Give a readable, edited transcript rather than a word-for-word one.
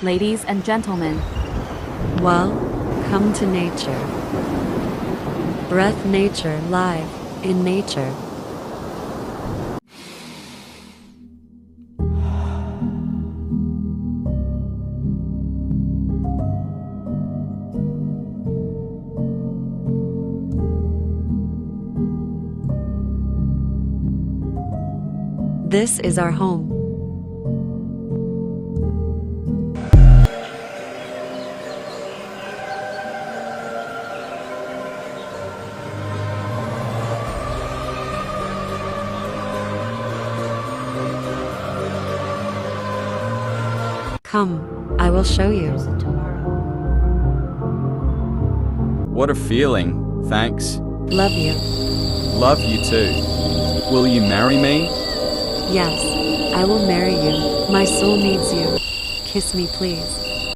Ladies and gentlemen, Welcome to nature. Breath nature live in nature. This is our home. Come, I will show you. What a feeling. Thanks. Love you. Love you too. Will you marry me? Yes, I will marry you. My soul needs you. Kiss me, please.